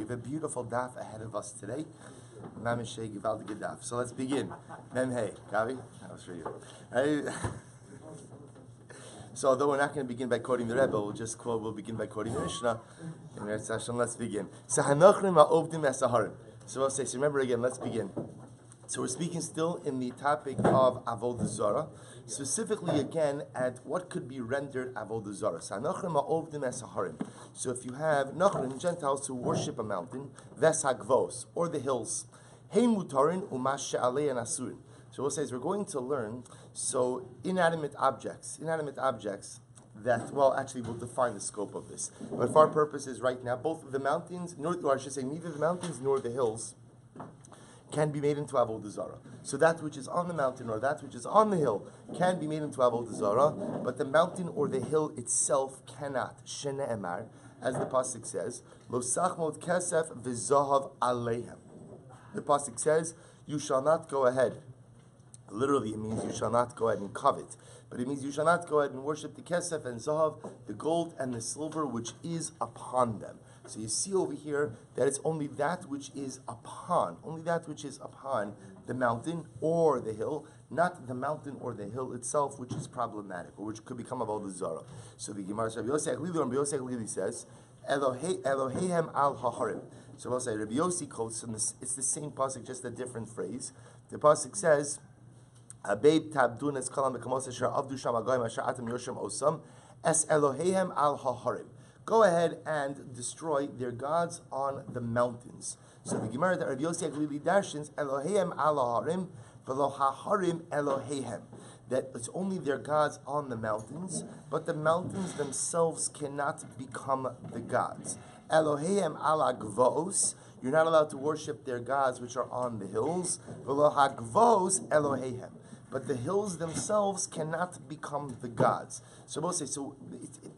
We have a beautiful daf ahead of us today. So let's begin. Mem hey, Gavi? I'll show you. So although we're not going to begin by quoting the Rebbe, we'll begin by quoting the Mishnah. Let's begin. So we'll say, so remember again, let's begin. So we're speaking still in the topic of Avodah Zara, specifically again at what could be rendered Avodah Zara. So if you have Nachrim, Gentiles who worship a mountain, Veshagvos, or the hills, Hein Mutarin Umash She'alei and Asurin. So we'll say is we're going to learn, so inanimate objects that, well, actually we'll define the scope of this. But for our purposes right now, both the mountains, or I should say neither the mountains nor the hills can be made into Avodah Zara. So that which is on the mountain or that which is on the hill can be made into Avodah Zara, but the mountain or the hill itself cannot. Shene'emar, as the pasuk says, Lo sachmod kesef v'zahav aleihem. The pasuk says, you shall not go ahead. Literally, it means you shall not go ahead and covet. But it means you shall not go ahead and worship the kesef and zahav, the gold and the silver which is upon them. So you see over here that it's only that which is upon the mountain or the hill, not the mountain or the hill itself, which is problematic or which could become Avodah Zara. So the Gemara Rabbi Yossi says, Elohehem al haharim. So we'll say Rabbi Yossi quotes, and it's the same pasuk, just a different phrase. The pasuk says, Abeib tabdun es kalam b'kamos asher avdu sham agoyim asher atam yoshim osam es Elohehem al haharim. Go ahead and destroy their gods on the mountains. So the Gemara that Rabbi Yossi Aglili darshins Elohehem al haharim v'lo haharim Elohehem. That it's only their gods on the mountains, but the mountains themselves cannot become the gods. Elohehem ala gvos, you're not allowed to worship their gods which are on the hills. V'lo hagvos Elohehem, but the hills themselves cannot become the gods. So we'll say,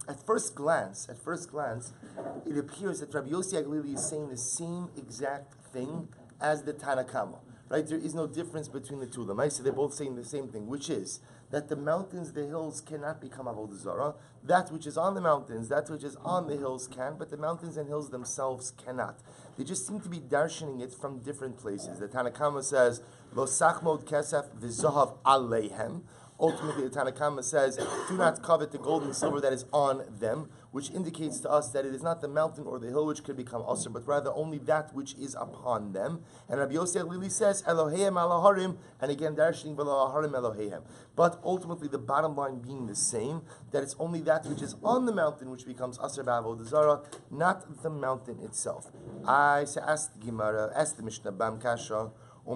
at first glance, it appears that Rabbi Yossi Aglili is saying the same exact thing as the Tanna Kama. Right? There is no difference between the two of them. I say they're both saying the same thing, which is that the mountains, the hills cannot become Avodah Zara. That which is on the mountains, that which is on the hills can, but the mountains and hills themselves cannot. They just seem to be darshaning it from different places. The Tanna Kama says, Lo sachmod kesef v'zahav aleihem. Ultimately, the Tanna Kama says, do not covet the gold and silver that is on them, which indicates to us that it is not the mountain or the hill which could become asr, but rather only that which is upon them. And Rabbi Yossi Aglili says, Eloheim alaharim, and again, darshaning v'lo haharim Eloheim. But ultimately, the bottom line being the same, that it's only that which is on the mountain which becomes asr b'avodah zara, not the mountain itself. I asked the Gemara, asked the Mishnah, Bam Kasha, so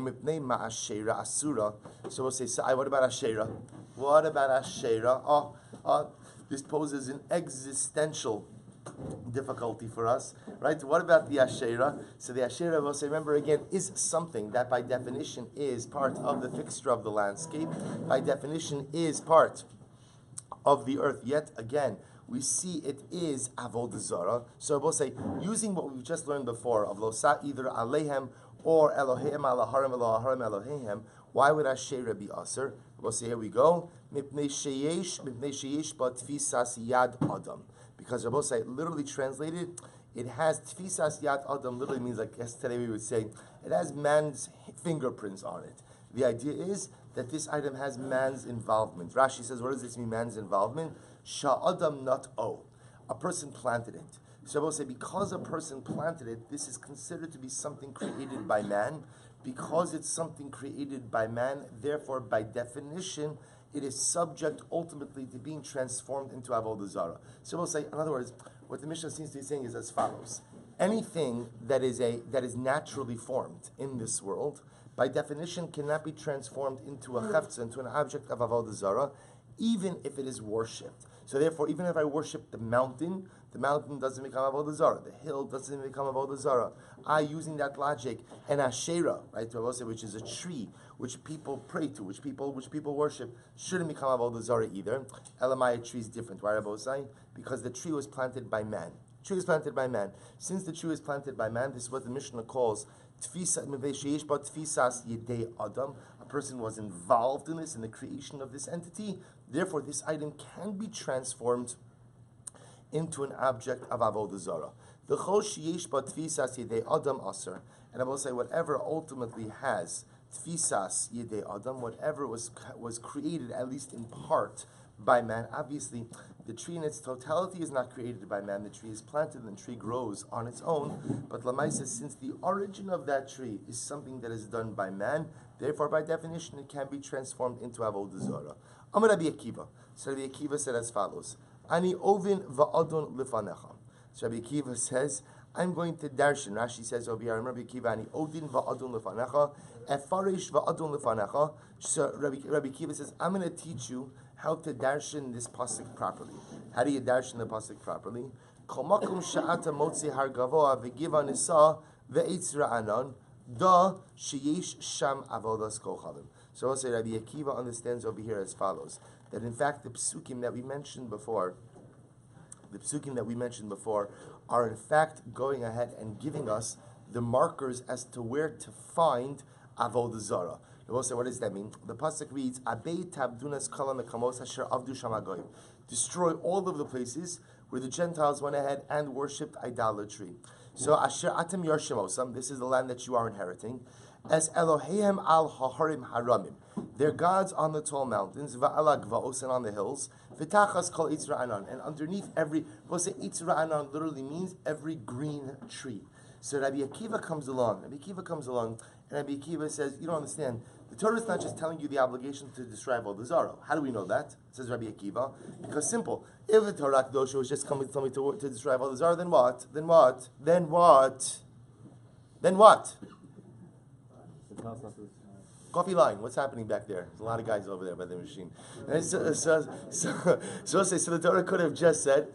we'll say, what about Asherah? What about Asherah? This poses an existential difficulty for us, right? What about the Asherah? So the Asherah, we'll say, remember again, is something that by definition is part of the fixture of the landscape, by definition is part of the earth. Yet again, we see it is Avodah Zara. So we'll say, using what we've just learned before of Losa, either Alehem or Eloheim alaharim Eloharim Eloheim, why would Asherah be aser? We'll say, here we go. Mipnei sheyesh b'tfisas yad adam. Because Rabbi say, literally translated, it has tfisas yad adam. Literally means, like yesterday we would say, it has man's fingerprints on it. The idea is that this item has man's involvement. Rashi says, what does this mean, man's involvement? Sha'adam not o. A person planted it. So I will say, because a person planted it, this is considered to be something created by man. Because it's something created by man, therefore, by definition, it is subject ultimately to being transformed into Avodah Zara. So we'll say, in other words, what the Mishnah seems to be saying is as follows: anything that is naturally formed in this world, by definition, cannot be transformed into a chefza, into an object of Avodah Zara, even if it is worshipped. So therefore, even if I worship the mountain doesn't become Avodah Zara. The hill doesn't become Avodah Zara. Using that logic, and Asherah, right, which is a tree which people pray to, which people worship, shouldn't become Avodah Zara either. Elamai, tree is different. Why, Rabbi? Because the tree was planted by man. Since the tree was planted by man, this is what the Mishnah calls tfisas yedei adam. A person was involved in this, in the creation of this entity. Therefore, this item can be transformed into an object of Avodah Zara. V'chol sheyesh ba tfisas yedei adam aser. And I will say whatever ultimately has tfisas yedei adam, whatever was created at least in part by man. Obviously, the tree in its totality is not created by man. The tree is planted and the tree grows on its own. But Lamaisa, since the origin of that tree is something that is done by man, therefore, by definition, it can be transformed into Avodah Zara. Amar Rabbi Akiva. So Rabbi Akiva said as follows: Ani ovin va'adon lifanecha. So Rabbi Akiva says, I'm going to darshan. Rashi says over here, Rabbi Akiva, Ani odin va'adon lifanecha, efarish va'adon lifanecha. So Rabbi Akiva says, I'm going to teach you how to darshan this pasuk properly. How do you darshan the pasuk properly? Kol makom sha'ata motzi har gavoa v'giva nisa ve'etz ra'anan da sheyesh sham avodas kochavim. So also Rabbi Akiva understands over here as follows, that in fact the psukim that we mentioned before, are in fact going ahead and giving us the markers as to where to find Avodah Zara. Also, what does that mean? The pasuk reads, "Abei tabdunas kala mekamos asher avdu shamagoyim." Destroy all of the places where the Gentiles went ahead and worshipped idolatry. So asher atem yarshimosam. This is the land that you are inheriting. As Eloheim al haharim haramim. They're gods on the tall mountains. Va'ala gvaos, and on the hills. V'tachas kol itz ra'anan. And underneath every, we'll say itz ra'anan literally means every green tree. So Rabbi Akiva comes along, and Rabbi Akiva says, you don't understand. The Torah is not just telling you the obligation to destroy Avodah Zara. How do we know that? Says Rabbi Akiva. Because simple. If the Torah Kedosha was just coming to tell me to destroy Avodah Zara, then what? Coffee line. What's happening back there? There's a lot of guys over there by the machine. And so the Torah could have just said,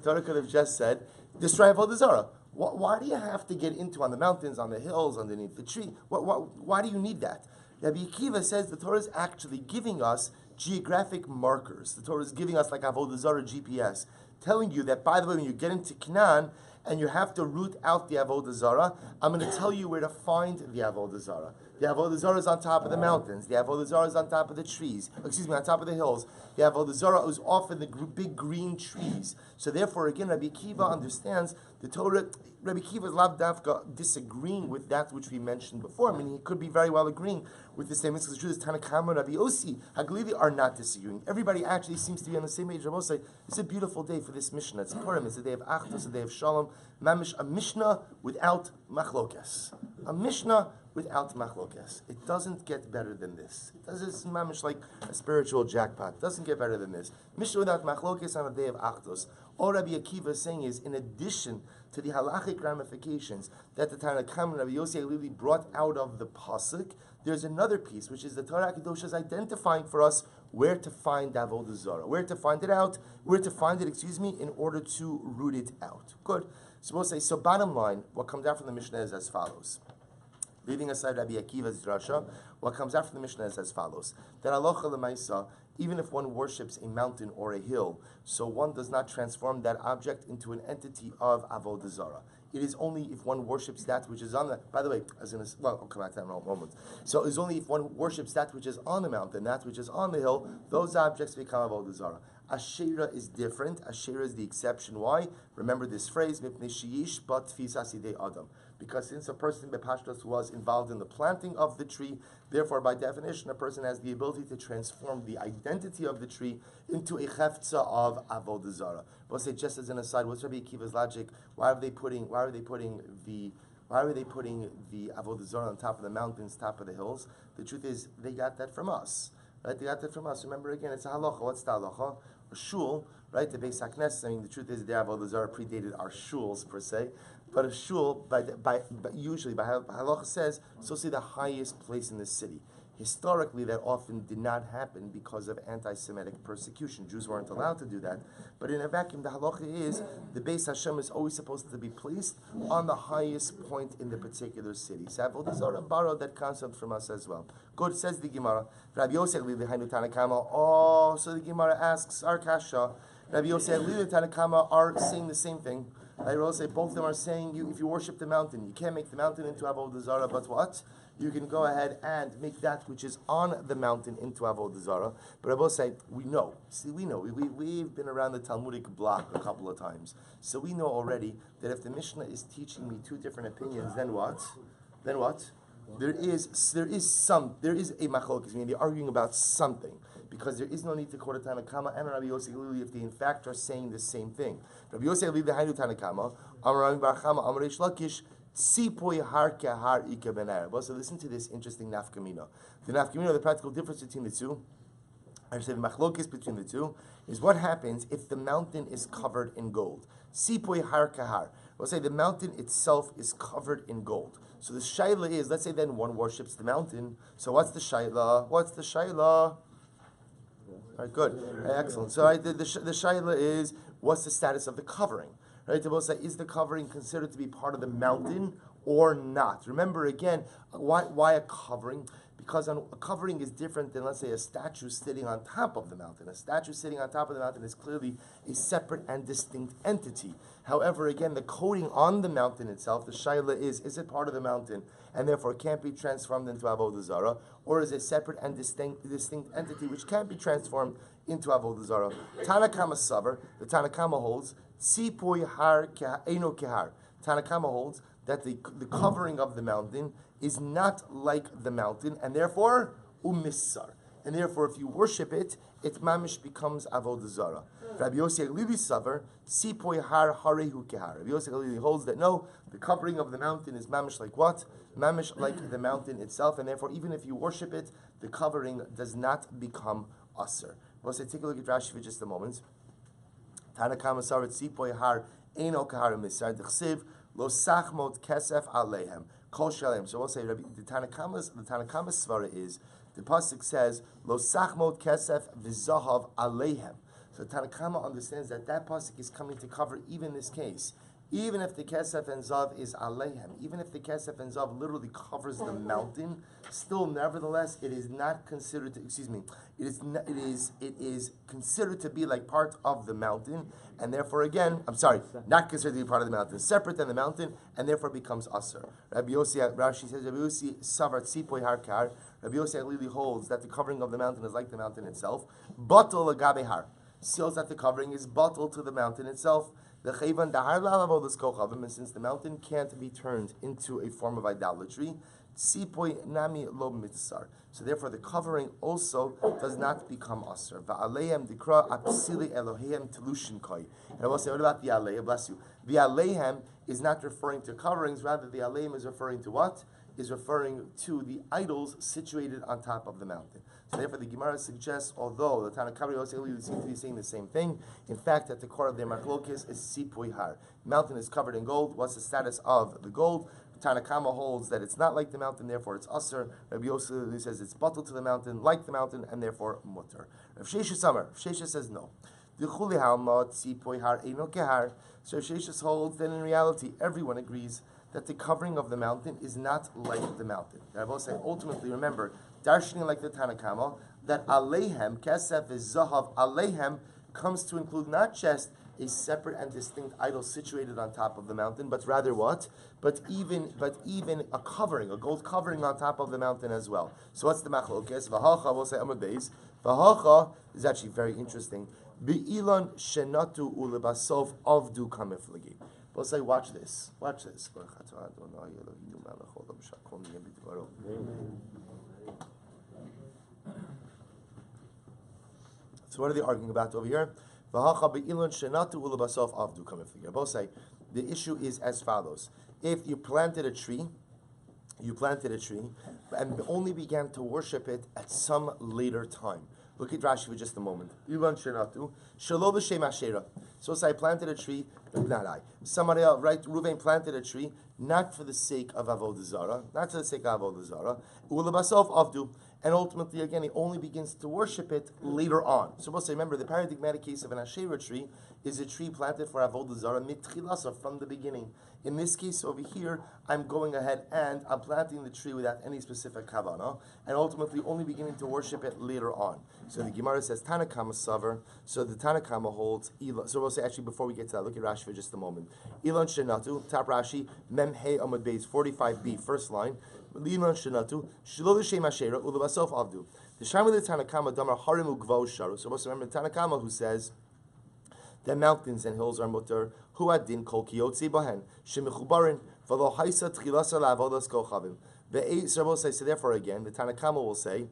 destroy Avodah Zara. Why do you have to get into on the mountains, on the hills, underneath the tree? Why do you need that? Rabbi Akiva says the Torah is actually giving us geographic markers. The Torah is giving us like Avodah Zara GPS, telling you that, by the way, when you get into Canaan and you have to root out the Avodah Zara, I'm going to tell you where to find the Avodah Zara. The Avodah Zara is on top of the mountains. The Avodah Zara is on top of the trees. On top of the hills. The Avodah Zara is off in the big green trees. So therefore, again, Rabbi Akiva understands the Torah. Rabbi Akiva is lav dafka disagreeing with that which we mentioned before. I mean, he could be very well agreeing with the statements, because the truth is Tanna Kama, Rabbi Yossi, Haglili are not disagreeing. Everybody actually seems to be on the same page. Rabbi Yossi, it's a beautiful day for this Mishnah. It's Purim. It's a day of Achdus, it's a day of Shalom. Mamish, a Mishnah without machlokes. A Mishnah without machlokes. It doesn't get better than this. It's mamish like a spiritual jackpot. It doesn't get better than this. Mishnah without machlokes on a day of Achdus. All Rabbi Akiva is saying is, in addition to the halachic ramifications that the Tanna Kama and Rabbi Yossi Halili brought out of the pasuk, there's another piece, which is the Torah Kedosha is identifying for us where to find Avodah Zara, where to find it, in order to root it out. Good. So we'll say, so bottom line, what comes out from the Mishnah is as follows. Leaving aside Rabbi Akiva's drasha, what comes out from the Mishnah is as follows: that halacha l'maisa, even if one worships a mountain or a hill, so one does not transform that object into an entity of Avodah Zara. It is only if one worships that which is on the. By the way, I'll come back to that in a moment. So it's only if one worships that which is on the mountain, that which is on the hill, those objects become Avodah Zara. Asherah is different. Asherah is the exception. Why? Remember this phrase: "Mipnei sheyish bat tfisas yedei adam." Because since a person bepashtos was involved in the planting of the tree, therefore by definition a person has the ability to transform the identity of the tree into a cheftza of Avodah Zara. We'll say, just as an aside, what's Rabbi Akiva's logic? Why are they putting the Avodah Zara on top of the mountains, top of the hills? The truth is, they got that from us. Right? They got that from us. Remember again, it's a halacha. What's the halacha? A shul, right? The Beis HaKnesses. I mean, the truth is, the Avodah Zara predated our shuls per se. But a shul, usually by halacha says, it's also the highest place in the city. Historically, that often did not happen because of anti-Semitic persecution. Jews weren't allowed to do that. But in a vacuum, the halacha is the Beis Hashem is always supposed to be placed on the highest point in the particular city. So Avodah Zara borrowed that concept from us as well. Good, says the Gemara. Rabbi Yosef Lihainu Tanna Kama. Oh, so the Gemara asks, our kasha. Rabbi Yosef and Tanna Kama are saying the same thing. I will say both of them are saying if you worship the mountain, you can't make the mountain into Avodah Zara, but what? You can go ahead and make that which is on the mountain into Avodah Zara. But I will say, we know. We've been around the Talmudic block a couple of times. So we know already that if the Mishnah is teaching me two different opinions, then what? There is a machlokes, meaning they're arguing about something. Because there is no need to quote a Tanakama and Rabbi Yossi Galili if they in fact are saying the same thing. Rabbi Yossi Galili the Hainu Tanakama, Amar Rabbi Bar Chama, Amar Reish Lakish, Tzipoy har kahar ika ben Arab. So listen to this interesting nafkamina. The nafkamina, the practical difference between the two, I should say the machlokes between the two, is what happens if the mountain is covered in gold. Tzipoy har kahar. We'll say the mountain itself is covered in gold. So the shaila is, let's say then one worships the mountain. So what's the shaila? All right, good. Right, excellent. So the shaila is, what's the status of the covering? Right, to both say, is the covering considered to be part of the mountain or not? Remember again, why a covering? Because a covering is different than, let's say, a statue sitting on top of the mountain. A statue sitting on top of the mountain is clearly a separate and distinct entity. However, again, the coating on the mountain itself, the shaila is it part of the mountain and therefore can't be transformed into Avodah Zara, or is a separate and distinct entity which can't be transformed into Avodah Zara? Tanakama Savar, the Tanakama holds, Tzipoy har eino kehar. Tanakama holds that the covering of the mountain is not like the mountain, and therefore umissar. And therefore, if you worship it, it mamish becomes Avodah Zara. Rabbi Yossi Aglili Savar, Tzipoy har harehu kehar. Rabbi Yossi Aglili holds that no, the covering of the mountain is mamish like what? Mamish like the mountain itself, and therefore, even if you worship it, the covering does not become asr. We'll say, take a look at Rashi for just a moment. Tanakama Sarat Tzipoy har eino kehar misar d'chsiv lo sachmot kesef aleihem kol shalem. So we'll say the Tanakama's svara is the pasuk says lo sachmot kesef v'zahav aleihem. So Tanakama understands that pasuk is coming to cover even this case. Even if the kesef and zav is aleihem, even if the kesef and zav literally covers the mountain, still, nevertheless, it is not considered to. It is considered to be like part of the mountain, and therefore, again, not considered to be part of the mountain, separate than the mountain, and therefore becomes asur. Rabbi Yossi, Rashi says, Rabbi Yossi savar tzipoy har kar. Rabbi Yossi Aglili holds that the covering of the mountain is like the mountain itself. Batal agabe har seals that the covering is batal to the mountain itself. The chayvan dahar la'avodas kochavim, and since the mountain can't be turned into a form of idolatry, tzipoy nami lo mitzar. So therefore, the covering also does not become asr. Va'aleihem dikra apsili Eloheim telushin koi. And I will say, what about the aleim? Bless you. The aleihem is not referring to coverings. Rather, the aleim is referring to what? Is referring to the idols situated on top of the mountain. So therefore, the Gemara suggests, although the Tanakama seem to be saying the same thing, in fact, at the core of their machlokes is tzipoy har. The mountain is covered in gold. What's the status of the gold? Tanakama holds that it's not like the mountain, therefore it's asr. Rabbi Yossi says it's bottled to the mountain, like the mountain, and therefore mutter. Rav Shesha says no. So Rav Shesha holds that in reality, everyone agrees that the covering of the mountain is not like the mountain. I will say, ultimately, remember, darshaning like the Tanakama, that aleihem, kesef is zahav, aleihem comes to include not just a separate and distinct idol situated on top of the mountain, but rather what? But even a covering, a gold covering on top of the mountain as well. So what's the machlokes? V'hacha, we'll say Amud Beis. V'hacha is actually very interesting. Be'ilan shenatu ulebasof avdu kamiflagi. We'll say, watch this. So what are they arguing about over here? Both say the issue is as follows: if you planted a tree, and only began to worship it at some later time. Look at Rashi for just a moment. So say I planted a tree, but not I. Somebody else, right? Reuven planted a tree, not for the sake of Avodah Zara, Ulabasof avdu. And ultimately, again, he only begins to worship it later on. So we'll say, remember, the paradigmatic case of an Asherah tree is a tree planted for Avodah Zara mitchilasa, from the beginning. In this case over here, I'm going ahead and I'm planting the tree without any specific kavanah, and ultimately only beginning to worship it later on. So the Gemara says Tanakama Savar. So the Tanakama holds. So we'll say, actually, before we get to that, look at Rashi for just a moment. Elon Shenatu, top Rashi, Mem Hey Amud Beis 45b, first line. Elon Shenatu, Shlo L'Shem Ashera Ulabasof Avdu. The Shama of the Tanakama Damar Harimu Gvau Sharu. So we'll remember Tanakama who says the mountains and hills are mutter. Hu adin kol kiyotzi bahen shemichubarin v'lo haisa tchilasa la'avodas kochavim. So therefore, again, the Tanakama will say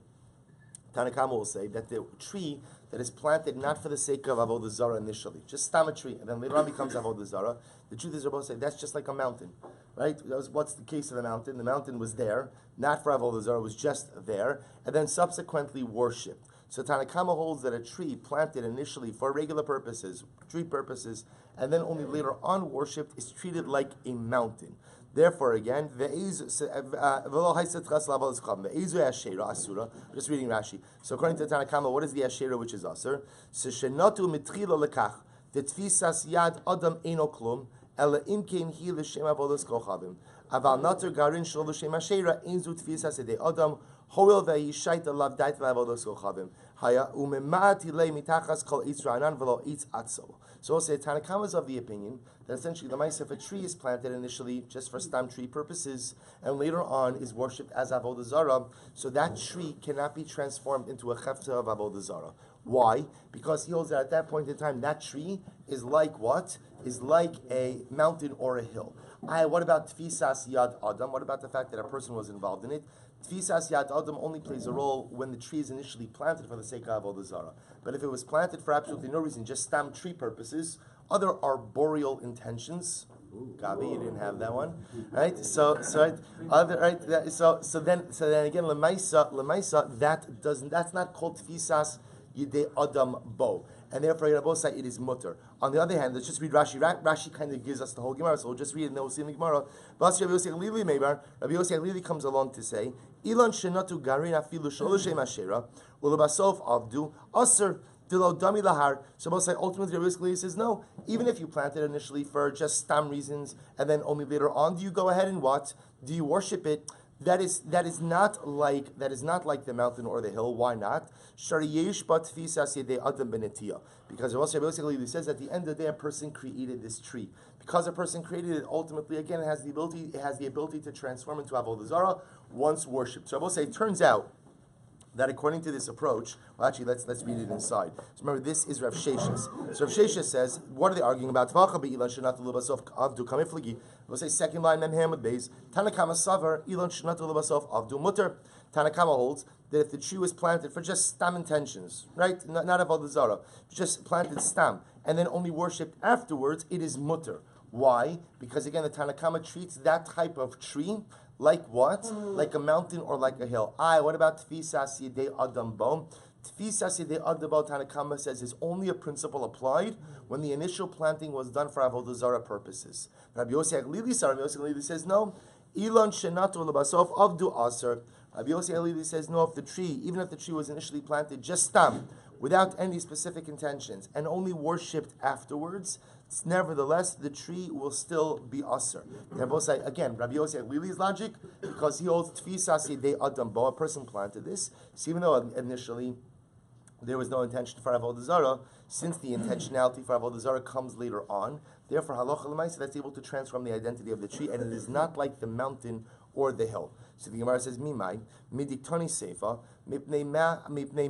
that the tree that is planted not for the sake of Avodah Zara initially, just stam a tree, and then later on becomes Avodah Zara. The truth is, Rabbi say that's just like a mountain, right? What's the case of the mountain? The mountain was there, not for Avodah Zara, it was just there, and then subsequently worshipped. So Tanakama holds that a tree planted initially for regular purposes, tree purposes, and then only later on worshipped is treated like a mountain. Therefore, again, just reading Rashi. So according to Tanakama, what is the Asherah which is Asur? So Shenatu mitchila lekach, the tfisas yad adam eno klum, ela imkein hi l'shem avodas kochavim. Aval nater garin shlo l'shem Asherah, inzu tfisas ede adam, hoil ve'yishait alav dait avodas kochavim. Haya umemati le mitachas kol itz ra'anan v'lo itz atzo. So we'll say Tanakama is of the opinion that essentially the mice, if a tree is planted initially just for stam tree purposes and later on is worshipped as Avodah Zara, so that tree cannot be transformed into a chefta of Avodah Zara. Why? Because he holds that at that point in time, that tree is like what? Is like a mountain or a hill. What about Tfisas Yad Adam? What about the fact that a person was involved in it? Tfisas Yad Adam only plays a role when the tree is initially planted for the sake of Avodah Zara. But if it was planted for absolutely no reason, just stam tree purposes, other arboreal intentions. Gabi, you didn't have that one, right? So then again, lemaisa, that's not called tfisas yidei adam bo, and therefore Rabbi say it is mutter. On the other hand, let's just read Rashi. Rashi kind of gives us the whole Gemara, so we'll just read it and then we'll see in the Gemara. But Rabbi Yosef Lili comes along to say, Ilan shenatu garin afilu sholoshem ashera ulabasof avdu aser. So ultimately, Rabbi says no. Even if you planted initially for just stam reasons, and then only later on do you go ahead and what? Do you worship it? That is not like the mountain or the hill. Why not? Because also basically says at the end of the day, a person created this tree. Because a person created it, ultimately again it has the ability to transform into Avodah Zara once worshipped. So I will say, it turns out that according to this approach, well, actually, let's read it inside. So remember, this is Rav Sheshes. So Rav Sheshes says, what are they arguing about? We'll say second line, Memhem with base. Tanakama Savar, Elon Shanatu Lubasof Avdu Mutter. Tanakama holds that if the tree was planted for just stam intentions, right? Not Avodah Zara, just planted stam, and then only worshipped afterwards, it is mutter. Why? Because again, the Tanakama treats that type of tree like what? Like a mountain or like a hill. What about Tfisas Yidei Adam Bo? Tfisas Yidei Adam Bo, Tanakama says, is only a principle applied when the initial planting was done for Avodah Zara purposes. Rabbi Yossi Aglili says, no. Elon Shenatu Labasof Avdu Aser. Rabbi Yossi Aglili says, no, even if the tree was initially planted just stam, without any specific intentions, and only worshipped afterwards, nevertheless, the tree will still be aser. Again, Rabbi Yossi Aglili's logic, because he holds tfisas yedei adam bo, a person planted this. So even though initially there was no intention for Avodah Zara, since the intentionality for Avodah Zara comes later on, therefore halacha l'maisa, that's able to transform the identity of the tree, and it is not like the mountain or the hill. So the Gemara says, Mimai, midiktoni seifa, mipnei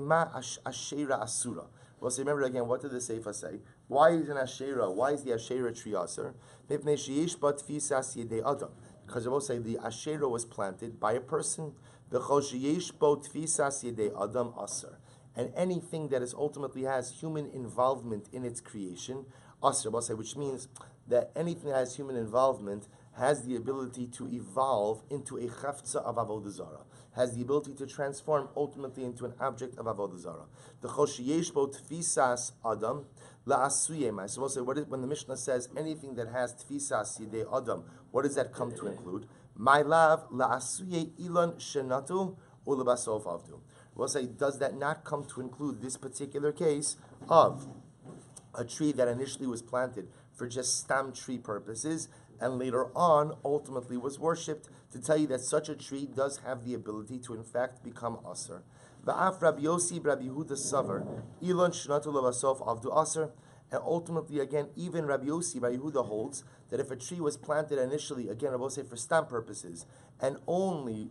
ma ashera asura. Well, so remember again, what did the seifa say? Why is an ashera? Why is the ashera tree aser? Mipnei sheish bat tfisas yedei adam. Because I will say the ashera was planted by a person. V'chol sheyesh bo tfisas yedei adam aser. And anything that is ultimately has human involvement in its creation, aser, which means that anything that has human involvement has the ability to evolve into a chafza of Avodah Zara, has the ability to transform ultimately into an object of Avodah Zara. The choshiyesh bo tfisas adam la'asuyemai. So we'll say, when the Mishnah says anything that has tfisas yidei adam, what does that come to include? My love la'asuye ilan shenatu ulebasof avdu. We'll say, does that not come to include this particular case of a tree that initially was planted for just stam tree purposes and later on ultimately was worshipped, to tell you that such a tree does have the ability to in fact become aser. Va'af Rabbi Yossi Rabbi Yehuda Savar Ilon Shnatu Lavasof Avdu Aser. And ultimately, again, even Rabbi Yossi, Rabbi Yehuda holds that if a tree was planted initially, again, I will say for stamp purposes, and only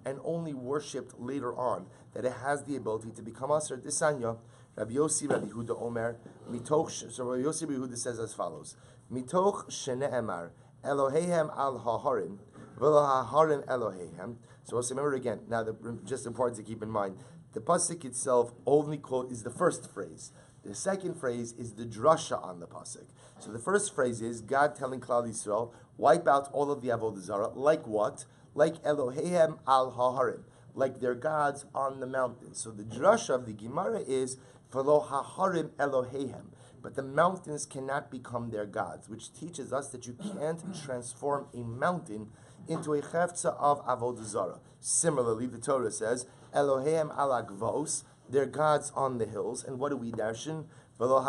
worshipped later on, that it has the ability to become aser. Disanya, Rabbi Yossi, Rabbi Yehuda Omer, mitoch. So Rabbi Yossi, Rabbi Yehuda says as follows: Mitoch shene'emar Elohehem al haharim v'lo haharim Elohehem. So let's remember again. Now, just important to keep in mind, the pasuk itself only is the first phrase. The second phrase is the drasha on the pasuk. So the first phrase is God telling Klal Yisrael, wipe out all of the Avodah Zara. Like what? Like Elohehem al haharim, like their gods on the mountains. So the drasha of the Gemara is v'lo haharim Elohehem, but the mountains cannot become their gods, which teaches us that you can't transform a mountain into a chefza of Avodah Zara. Similarly, the Torah says Elohehem al agvos, their gods on the hills. And what do we darshan? V'lo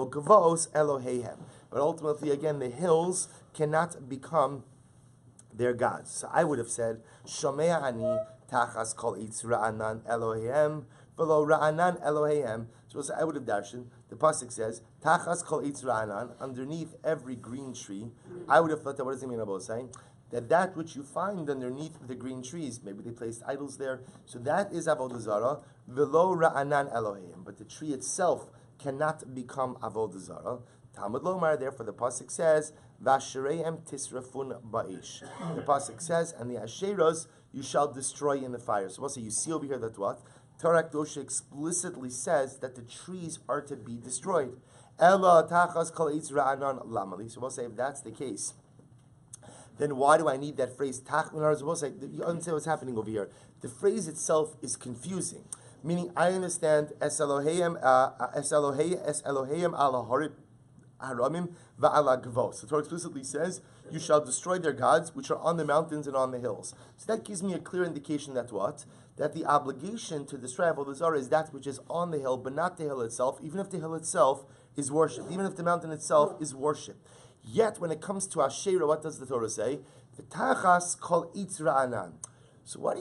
gavos Elohehem. But ultimately, again, the hills cannot become their gods. So I would have said, Shomea ani tachas kol eitz ra'anan Elohehem v'lo ra'anan Elohehem. So I would have darshan. The pasuk says, tachas kol eitz ra'anan, underneath every green tree. I would have thought that, what does it mean about saying? That which you find underneath the green trees, maybe they placed idols there, so that is Avodah Zara, v'lo ra'anan Elohim. But the tree itself cannot become Avodah Zara. Talmud Lomar, therefore the pasuk says, v'ashereim tisrafun ba'ish. The pasuk says, and the asheros you shall destroy in the fire. So also you see over here that what? Torah Kedosha explicitly says that the trees are to be destroyed. Ela tachas kol eitz ra'anan lamali. So we'll say if that's the case, then why do I need that phrase? You understand what's happening over here. The phrase itself is confusing. Meaning, I understand es Eloheim al haramim va'ala gvos. The Torah explicitly says, you shall destroy their gods, which are on the mountains and on the hills. So that gives me a clear indication that what? That the obligation to destroy Avodah Zarah is that which is on the hill, but not the hill itself, even if the hill itself is worshipped, even if the mountain itself is worshipped. Yet, when it comes to Asherah, what does the Torah say? V'tachas kol eitz ra'anan. So why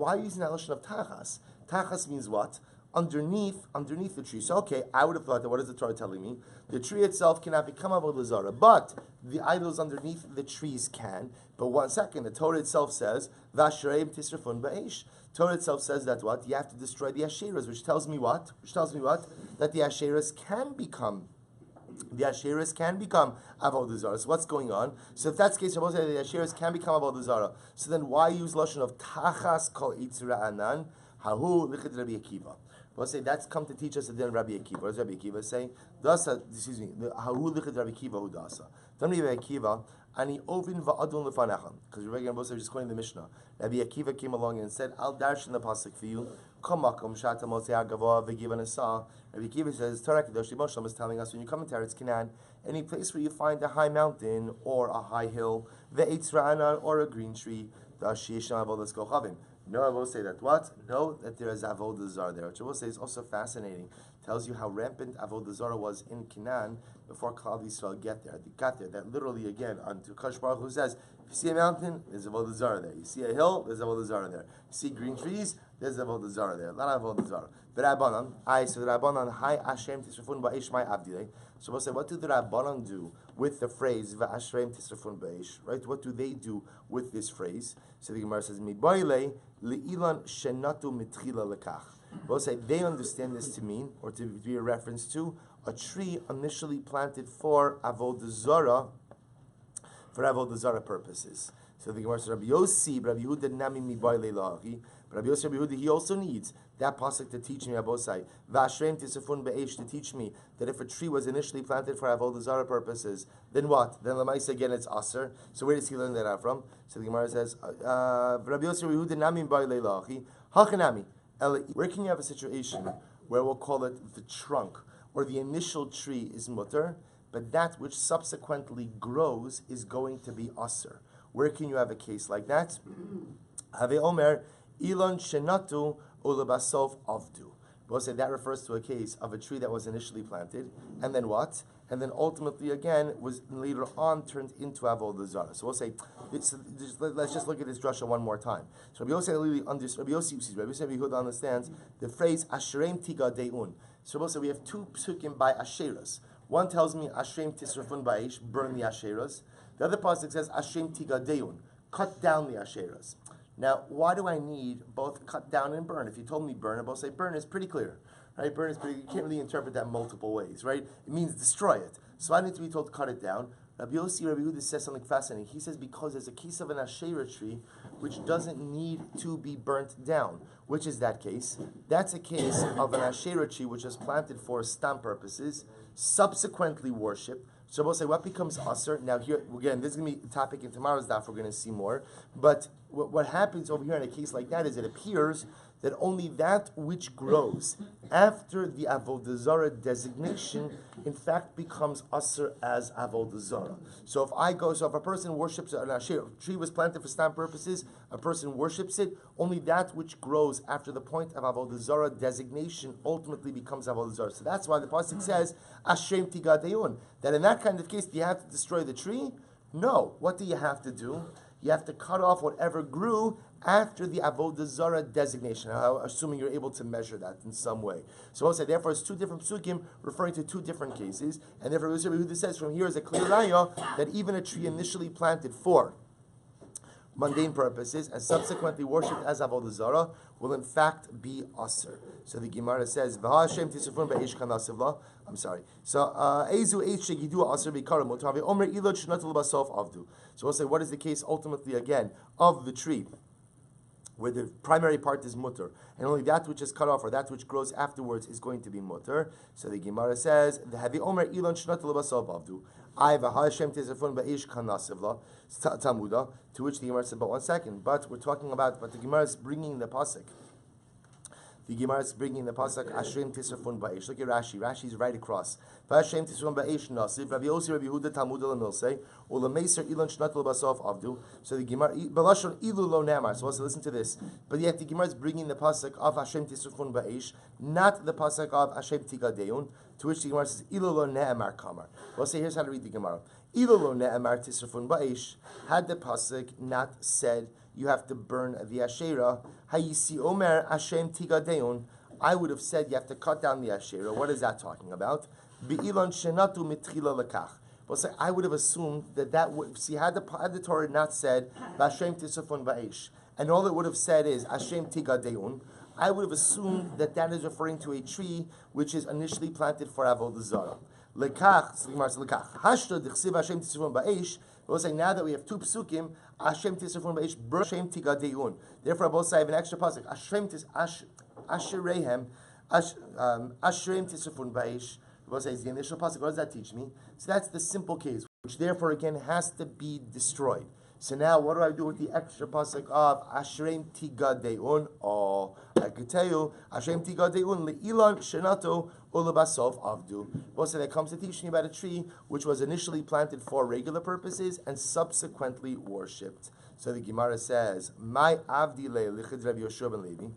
are you using that notion of tachas? Tachas means what? Underneath the tree. So okay, I would have thought that what is the Torah telling me? The tree itself cannot become Avodah Zarah, but the idols underneath the trees can. But one second, the Torah itself says, V'ashereim tisrafun ba'esh. Torah itself says that what? You have to destroy the Asherahs, which tells me what? That the Asherahs can become Avodah Zarah. So what's going on? So if that's the case, suppose that the Asherahs can become Avodah Zarah. So then why use lashon of tachas kol eitz ra'anan hahu lichid Rabbi Akiva? We'll say that's come to teach us the din of Rabbi Akiva. What does Rabbi Akiva say? Hahu lichid Rabbi Akiva hu dasa. Rabbi Akiva ani ovin va'adun lefanechem. Because Rabbi Akiva just quoting the Mishnah. Rabbi Akiva came along and said, "I'll darshan the pasuk for you." Kamakom shata mosei agava v'givan asa. Rabbi Akiva says, Torah Kedosh Moshe is telling us when you come into Eretz Canaan, any place where you find a high mountain or a high hill, ve'etz ra'anan or a green tree, the sheyesham avodas kochavim. No, I will say that what? Know that there is Avodah Zarah there. Which I will say is also fascinating. Tells you how rampant Avodah Zarah was in Canaan before Klal Yisrael got there. That literally, again, unto Kadosh Baruch Hu says, if you see a mountain, there's Avodah Zarah there. You see a hill, there's Avodah Zarah there. You see green trees, there's Avodah Zarah there. A lot of Avodah Zarah. The Rabbanan, Hi Hashem Tisrafun Ba'esh My Avdilei. So we'll say, what do the Rabbanan do with the phrase Va'ashrem Tisrafun Ba'esh? Right? What do they do with this phrase? So the Gemara says, Mibaile Li'ilan Shenatu Mitchila Lekach. We'll say they understand this to mean, or to be a reference to, a tree initially planted for Avodah Zarah purposes. So the Gemara says, Rabbi Yossi, Rabbi Yehuda Nami Mibaile Lahi. But Rabbi Yossi, Rabbi Yehuda, he also needs that pasuk to teach me Abosai. V'ashrem tisafun be'esh, to teach me that if a tree was initially planted for Avodah Zarah purposes, then what? Then Lamaisa again it's aser. So where does he learn that out from? So the Gemara says, Rabbi Yossi, Rabbi Yehuda Nami Mibaile Lahi. Hachanami. Where can you have a situation where we'll call it the trunk, or the initial tree is mutter, but that which subsequently grows is going to be aser? Where can you have a case like that? Have Omer, Ilon Shenatu Ulabasov Avdu. We'll say that refers to a case of a tree that was initially planted, and then what? and then ultimately again was later on turned into Avodah Zara. So we'll say, let's just look at this drasha one more time. So Rabbi Yossi understands the phrase Asherem Tiga De'un. So we'll say we have two psukim by Asheras. One tells me Asherem Tisrafun Ba'ish, burn the Asheras. The other pasuk says Asherem Tiga De'un, cut down the Asheras. Now, why do I need both cut down and burn? If you told me burn, I both say burn is pretty clear. Right? Burn is pretty, you can't really interpret that multiple ways, right? It means destroy it. So I need to be told to cut it down. Rabbi Yehuda says something fascinating. He says because there's a case of an Asherah tree which doesn't need to be burnt down. Which is that case? That's a case of an Asherah tree which is planted for stamp purposes, subsequently worshipped. So we'll say what becomes Aser. Now here, again, this is going to be a topic in tomorrow's daf, we're going to see more. But what happens over here in a case like that is it appears that only that which grows after the Avodah Zara designation, in fact, becomes Aser as Avodah Zara. So if a person worships an Asher, a tree was planted for stamp purposes, a person worships it, only that which grows after the point of Avodah Zara designation ultimately becomes Avodah Zara. So that's why the pasuk says, Ashrem Tigadeun, that in that kind of case, do you have to destroy the tree? No. What do you have to do? You have to cut off whatever grew after the Avodah Zara designation, assuming you're able to measure that in some way. So I'll say, therefore, it's two different psukim referring to two different cases, and therefore, Rabbi says from here is a clear raya that even a tree initially planted for mundane purposes and subsequently worshipped as Avodah Zara will in fact be Aser. So the Gemara says, I'm sorry. So we'll say, what is the case ultimately again of the tree where the primary part is mutter, and only that which is cut off or that which grows afterwards is going to be mutter. So the Gemara says, "V'havi omer ilon shnat l'basav avdu." I v'ha'ashem tezafun ba'esh kanasivla tamuda. To which the Gemara said, "But 1 second. But we're talking about. But the Gemara is bringing the pasuk. The Gemara is bringing the pasuk Ashrem Tisrafun Ba'esh. Look at Rashi. Rashi is right across. Ashrem Tisrafun Ba'esh Nasiv. Rabbi Yossi Rabbi Yehuda Talmud L'Milsei U'Lemeser Ilan Shnat L'Basof Avdu. So the Gemara Belashon Ilu Lo Namar. So also listen to this. But yet the Gemara is bringing the pasuk of Ashrem Tisrafun Ba'esh, not the pasuk of Ashrem Tigadeun. To which the Gemara says Ilu Lo Ne'emar Kamar. We'll say here's how to read the Gemara. Ilu Lo Ne'emar Tisrafun Ba'esh. Had the pasuk not said you have to burn the Asherah, Hayisi Omer Hashem Tigadeun, I would have said you have to cut down the Asherah. What is that talking about? Be'ilan Shenatu Mitchila Lekach. Well, so I would have assumed that would, see, had the Torah not said Hashem Tisafun Ba'esh, and all it would have said is Hashem Tigadeun, I would have assumed that is referring to a tree which is initially planted for Avodah Zara. Lekach, Hashta D'chsiv Hashem Tisafun Ba'esh. We'll say now that we have two psukim, Hashem Tisrafun Ba'esh, Hashem Tigadeun. Therefore, both sides have an extra pasuk. Asherehem, Asherem Tisrafun Ba'esh. We'll say it's the initial pasuk. What does that teach me? So that's the simple case, which therefore again has to be destroyed. So now, what do I do with the extra pasuk of Asherem Tigadeun? Oh, I could tell you, Asherem Tigadeun le'ilan shenato ulabasov avdu. Also, that comes to teaching about a tree which was initially planted for regular purposes and subsequently worshipped. So the Gemara says, "My avdi le'lichid Rabbi Yoshua ben Levi."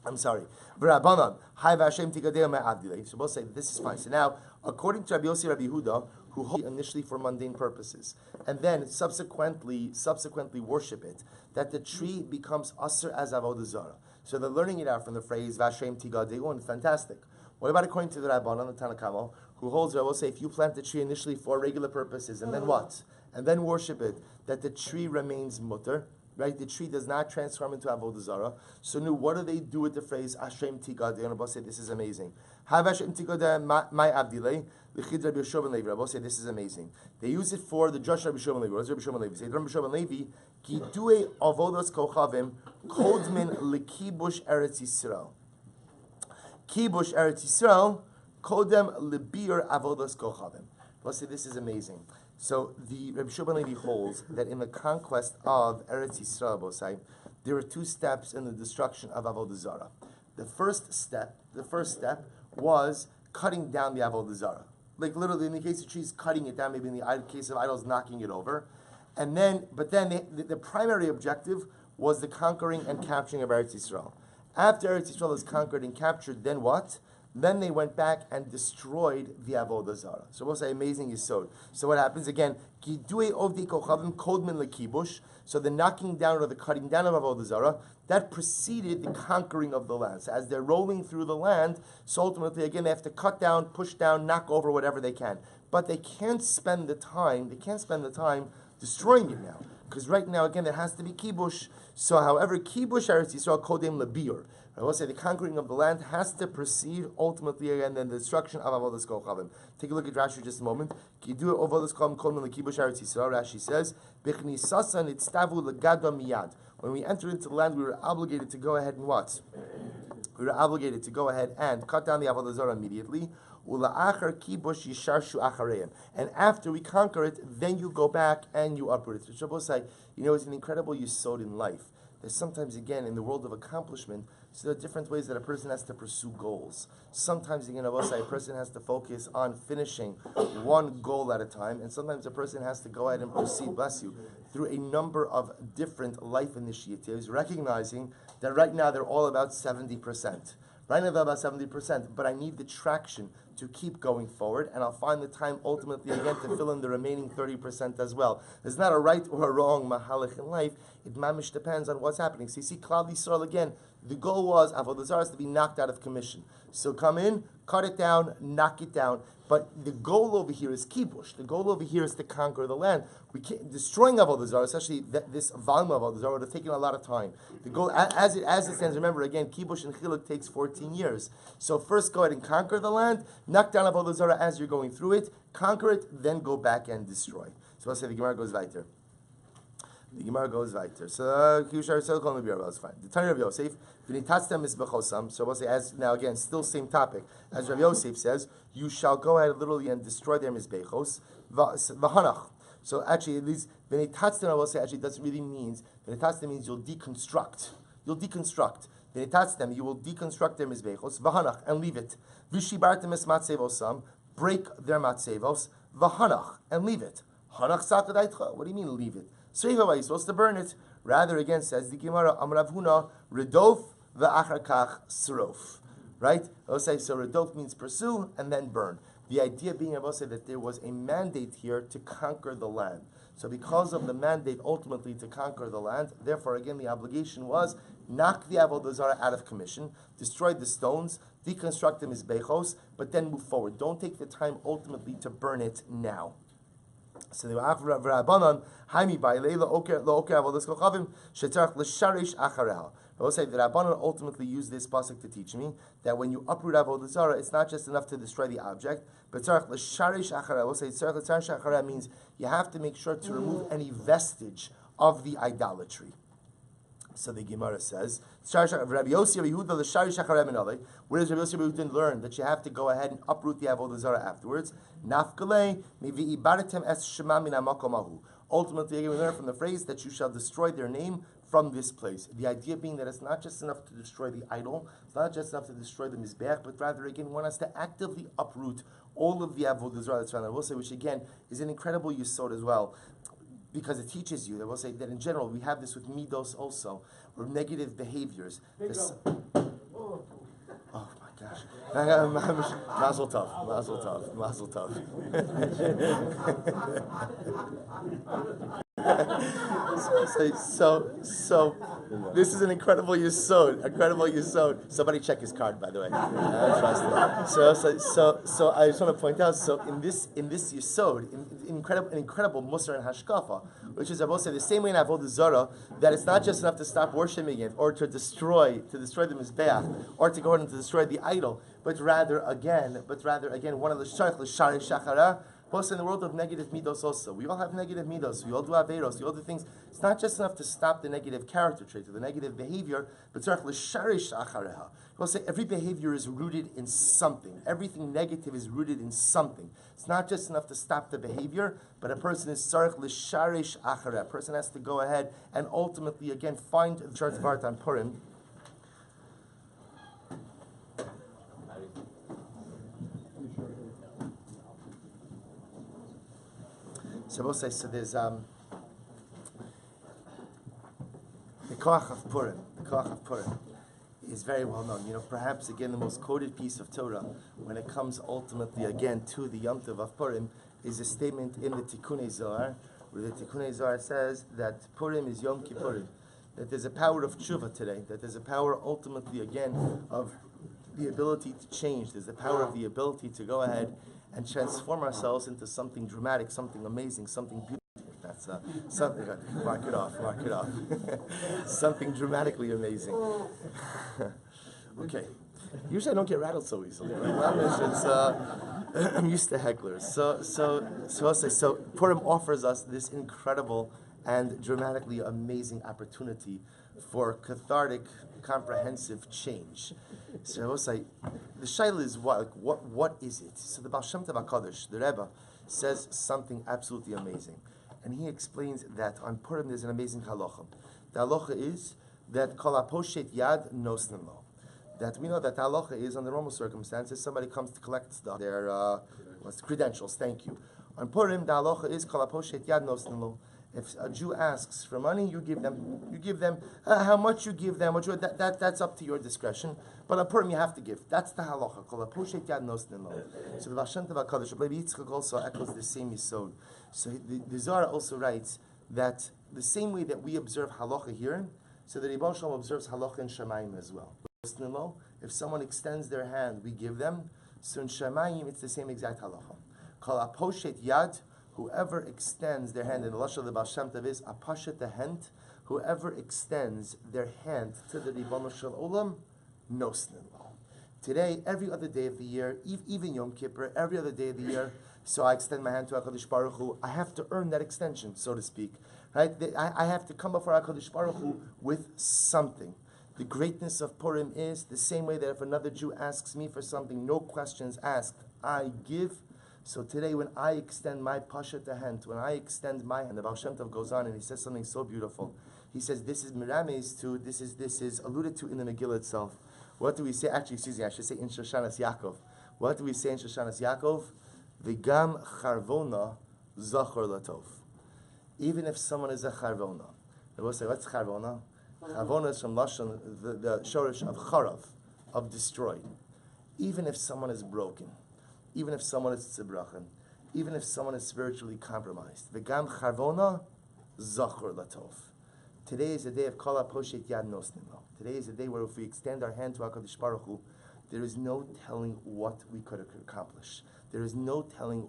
I'm sorry. V'Rabbanan, Hai v'Hashem Tigadeun my avdi. So we'll say this is fine. So now, according to Rabbi Yossi Rabbi Yehuda, who hold initially for mundane purposes, and then subsequently worship it, that the tree becomes Aser as Avodah Zara. So they're learning it out from the phrase Vashem Tigadeun. Fantastic. What about according to the Rabbanan, the Tanakh, who holds, I will say, if you plant the tree initially for regular purposes, and then what? And then worship it, that the tree remains mutter, right? The tree does not transform into Avodah Zara. So now, what do they do with the phrase Hashem Tigadeun? Rabbi say this is amazing. Have Hashem Tigadeun my avdilei l'chid Rabbi Yoshua ben Levi. Rabbi say this is amazing. They use it for the Josh Rabbi Yoshua ben Levi. What does Rabbi Yoshua ben Levi say? Rabbi Yoshua ben Levi Gidui avodas kochavim kodmin lekibush Eretz Yisrael. Kibush Eretz Yisrael kodem lebir avodas kochavim. Rabbi say this is amazing. So the Rabbi Yoshua ben Levi holds that in the conquest of Eretz Yisrael, there were two steps in the destruction of Avodah Zara. The first step was cutting down the Avodah Zara. Like literally in the case of trees, cutting it down, maybe in the case of idols, knocking it over. And then, the primary objective was the conquering and capturing of Eretz Yisrael. After Eretz Yisrael is conquered and captured, then what? Then they went back and destroyed the Avodah Zara. So we'll say amazing Yisod. So what happens again? So the knocking down or the cutting down of Avodah Zara, that preceded the conquering of the land. So as they're rolling through the land, so ultimately again they have to cut down, push down, knock over whatever they can. But they can't spend the time destroying it now. Because right now, again, there has to be kibush. So, however, kibush Eretz Yisrael kodem lebir. I will say the conquering of the land has to precede ultimately again then the destruction of Avodas Kochavim. Take a look at Rashi just a moment. Kidu Avodas Kochavim kodem lekibush Eretz Yisrael. Rashi says, "B'chnisasa nitztavu legado miyad." When we entered into the land, we were obligated to go ahead and what? We were obligated to go ahead and cut down the Avodah Zarah immediately. And after we conquer it, then you go back and you uproot it. So Shabbos say, it's an incredible yisod in life. There's sometimes, again, in the world of accomplishment, so there are different ways that a person has to pursue goals. Sometimes, again, a person has to focus on finishing one goal at a time, and sometimes a person has to go ahead and proceed, bless you, through a number of different life initiatives, recognizing that right now they're all about 70%. Right now they're about 70%, but I need the traction to keep going forward, and I'll find the time ultimately again to fill in the remaining 30% as well. There's not a right or a wrong mahalach in life. It mamish depends on what's happening. So you see, Klal Yisrael again, the goal was Avodah Zarah to be knocked out of commission. So come in, cut it down, knock it down. But the goal over here is kibush. The goal over here is to conquer the land. We can't, destroying Avodah Zarah, especially this volume of Avodah Zarah, would have taken a lot of time. The goal, as it stands, remember again, kibush and chiluk takes 14 years. So first go ahead and conquer the land, knock down Avodah Zarah as you're going through it, conquer it, then go back and destroy. So let's say the Gemara goes weiter. The Gemara goes weiter. So it's fine. The Tanya of Yosef, so we'll say, as now again, still same topic. As Rabbi Yosef says, you shall go ahead literally and destroy their mizbechos. V'hanach. So actually, at least v'nitatztem, I will say, actually doesn't really means v'nitatztem means you'll deconstruct. You'll deconstruct. V'nitatztem, you will deconstruct their mizbechos. V'hanach, and leave it. V'shibartem es matzevosam, break their matzevos. V'hanach, and leave it. Hanach sakadaitcha. What do you mean leave it? So you're supposed to burn it. Rather, again, says the Gemara, Amrav Huna, Redof v'achar srof. Right? I will say, so Redof means pursue and then burn. The idea being, I will say, that there was a mandate here to conquer the land. So because of the mandate ultimately to conquer the land, therefore, again, the obligation was knock the Avodah Zarah out of commission, destroy the stones, deconstruct the mizbechos, but then move forward. Don't take the time ultimately to burn it now. So the Rabbanan Haimi by Leila Oker Avodas Kochavim Shetzarach L'Sharish Achareha. I will say that Rabbanan ultimately used this pasuk to teach me that when you uproot Avodah Zarah, it's not just enough to destroy the object, but Tzarach L'Sharish Achareha. I will say Tzarach L'Sharish Achareha means you have to make sure to remove any vestige of the idolatry. So the Gemara says, where does Rabbi Yossi Yehuda learn that you have to go ahead and uproot the Avodah Zarah afterwards? Ultimately, again, we learn from the phrase that you shall destroy their name from this place. The idea being that it's not just enough to destroy the idol, it's not just enough to destroy the mizbeach, but rather, again, one has to actively uproot all of the Avodah Zarah that's around. I will say, which again is an incredible yisod as well, because it teaches you, I will say that in general, we have this with midos also, or negative behaviors. Oh my gosh. Mazel tov, mazel tov, mazel tov. So, this is an incredible yisod. Somebody check his card, by the way. I trust it. So I just want to point out. So in this yisod, an incredible musar and hashkafa, which is I will say the same way in Avodah Zarah, that it's not just enough to stop worshiping it or to destroy the mizbeach or to go ahead and to destroy the idol, but rather again, one of the shachara. Plus, in the world of negative midos also, we all have negative midos, we all do averos, we all do things. It's not just enough to stop the negative character trait or the negative behavior, but tzarich l'sharish achareha. We'll say every behavior is rooted in something. Everything negative is rooted in something. It's not just enough to stop the behavior, but a person is tzarich l'sharish achareha. A person has to go ahead and ultimately, again, find the chart of art on Purim. So we'll say, so there's the koach of Purim. The koach of Purim is very well known. Perhaps again the most quoted piece of Torah when it comes ultimately again to the Yom Tov of Purim is a statement in the Tikkunei Zohar, where the Tikkunei Zohar says that Purim is Yom Kippurim, that there's a power of tshuva today, that there's a power ultimately again of the ability to change. There's the power of the ability to go ahead and transform ourselves into something dramatic, something amazing, something beautiful. That's something. Mark it off. Something dramatically amazing. Okay. Usually I don't get rattled so easily. I'm used to hecklers. So Purim offers us this incredible and dramatically amazing opportunity for cathartic, comprehensive change. So I will say, the shaila is what is it? So the Baal Shem Tov HaKadosh, the Rebbe, says something absolutely amazing. And he explains that on Purim there's an amazing halacha. The halacha is that kol haposhet yad nosnin lo. That we know that the halacha is, under normal circumstances, somebody comes to collect their credentials, thank you. On Purim, the halacha is kol haposhet yad nosnin lo. If a Jew asks for money, you give them. How much you give them, that's up to your discretion. But on Purim, you have to give. That's the halacha. Kol haposhet yad nosnin lo. So the Baal Shem Tov HaKadosh, Rabbi Yitzchak also echoes the same yisod. So the Zara also writes that the same way that we observe halacha here, so the Rebbe Shalom observes halacha in Shemayim as well. If someone extends their hand, we give them. So in Shemayim, it's the same exact halacha. Kol haposhet yad, whoever extends their hand, and the lashon of the Baal Shem Tov is apashet the hand, whoever extends their hand to the Ribono Shel Olam, nosnin lo. Today, every other day of the year, even Yom Kippur, every other day of the year, so I extend my hand to HaKadosh Baruch Hu. I have to earn that extension, so to speak. Right? I have to come before HaKadosh Baruch Hu with something. The greatness of Purim is the same way that if another Jew asks me for something, no questions asked, I give. So today, when I extend my pashat hand, when I extend my hand, the Baal Shem Tov goes on and he says something so beautiful. He says, this is mirames to, this is alluded to in the Megillah itself. What do we say? Actually, excuse me, I should say in Shoshanas Yaakov. What do we say in Shoshanas Yaakov? V'gam charvona zachor latov. Even if someone is a charvona. I will say, what's charvona? Charvona is from Lashon, the shorish of charav, of destroyed. Even if someone is broken, even if someone is tzibrachan, even if someone is spiritually compromised. V'gam charvona zachor latov. Today is a day of kol haposhet yad nosnin lo. Today is a day where if we extend our hand to HaKadosh Baruch Hu, there is no telling what we could accomplish. There is no telling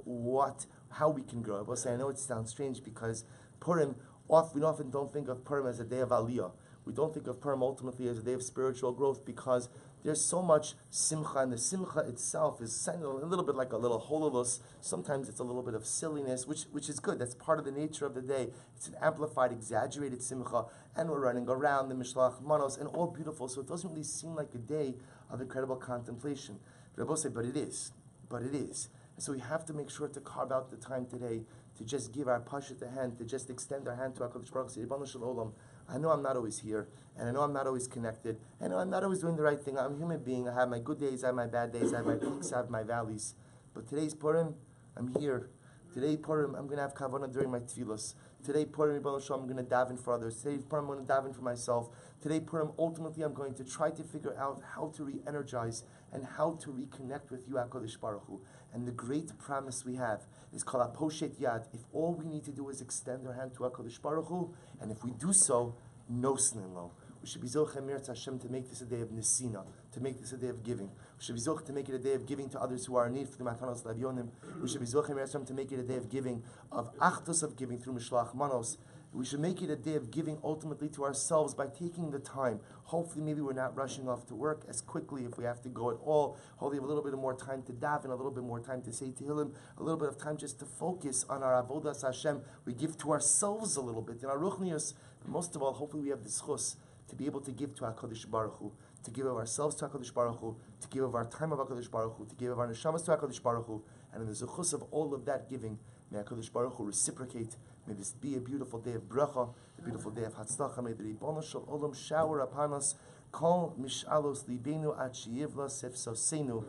how we can grow. I will say, I know it sounds strange because Purim, we often don't think of Purim as a day of Aliyah. We don't think of Purim ultimately as a day of spiritual growth because there's so much simcha, and the simcha itself is a little bit like a little hololus. Sometimes it's a little bit of silliness, which is good. That's part of the nature of the day. It's an amplified, exaggerated simcha, and we're running around the Mishlach Manos, and all beautiful. So it doesn't really seem like a day of incredible contemplation. But I will say, but it is. And so we have to make sure to carve out the time today to just give our pashat the hand, to just extend our hand to HaKadosh Baruch Hu. Ribono Shel Olam, I know I'm not always here, and I know I'm not always connected, I know I'm not always doing the right thing. I'm a human being. I have my good days, I have my bad days, I have my peaks, I have my valleys. But today's Purim, I'm here. Today Purim, I'm going to have kavanah during my tefillos. Today Purim, Ribono Shel Olam, I'm going to daven for others. Today Purim, I'm going to daven for myself. Today Purim, ultimately, I'm going to try to figure out how to re-energize and how to reconnect with you, HaKadosh Baruch Hu. And the great promise we have is kol haposhet yad. If all we need to do is extend our hand to HaKadosh Baruch Hu, and if we do so, nosnin lo. We should be zocheh Mirz Hashem to make this a day of nesina, to make this a day of giving. We should be zocheh to make it a day of giving to others who are in need for the matanos lavyonim. We should be zocheh Mirz Hashem to make it a day of giving, of achdus of giving through mishlach manos. We should make it a day of giving ultimately to ourselves by taking the time. Hopefully, maybe we're not rushing off to work as quickly if we have to go at all. Hopefully, we have a little bit more time to daven, a little bit more time to say Tehillim, a little bit of time just to focus on our Avodah Hashem. We give to ourselves a little bit in our ruchnius. Most of all, hopefully, we have the schus to be able to give to HaKadosh Baruch Hu, to give of ourselves to HaKadosh Baruch Hu, to give of our time of HaKadosh Baruch Hu, to give of our neshamas to HaKadosh Baruch Hu, and in the zechus of all of that giving, may HaKadosh Baruch Hu reciprocate. May this be a beautiful day of bracha, a beautiful day of hatzlacha. May the Ribono Shel Olam shower upon us. Kol mishalos libenu ad sheyivla sefsosenu.